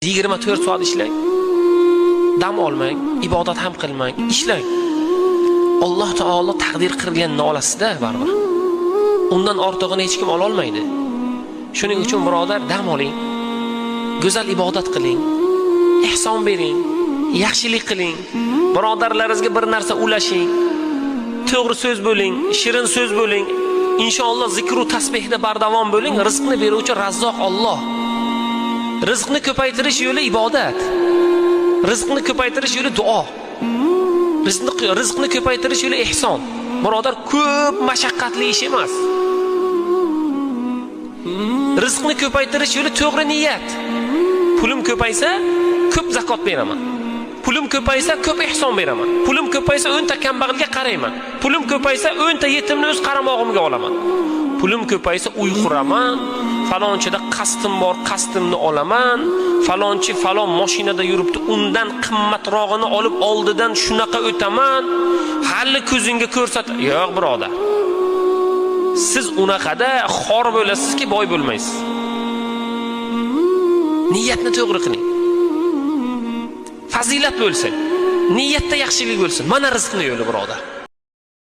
24 soat ishlang. Dam olmang, ibodat ham qilmang, ishlang. Alloh taolo taqdir qilganini olasizda baribir. Undan ortig'ini hech kim ola olmaydi. Shuning uchun birodar, dam oling. Go'zal ibodat qiling. Ihson bering, yaxshilik qiling. Birodarlaringizga bir narsa ulashing. To'g'ri so'z bo'ling, shirin so'z bo'ling. Inshaalloh zikr va tasbihda bardavom bo'ling. Rizqni beruvchi Razzoq Alloh. Rizqni ko'paytirish yo'li ibodat. Rizqni ko'paytirish yo'li duo. Rizqni ko'paytirish yo'li ihson. Birodar, ko'p mashaqqatli ish emas. Rizqni ko'paytirish yo'li to'g'ri niyat. Pulim ko'paysa, ko'p zakot beraman. Pulim ko'paysa, ko'p ihson beraman. Pulim ko'paysa, 10 ta kambag'alga qarayman. Pulim ko'paysa, 10 ta yetimni o'z qaramog'imga olaman. Pulim ko'paysa, uy quraman. Falonchida qasdim bor, qasdimni olaman. Falonchi falon mashinada yuribdi, undan qimmatrog'ini olib oldidan shunaqa o'taman. Hali ko'zingga ko'rsat. Yo'q, birodar. Siz unaqada xor bo'lasizki, boy bo'lmaysiz. Niyatni to'g'ri qiling. Fazilat bo'lsin, niyatda yaxshilik bo'lsin. Mana rizqni yo'li, birodar.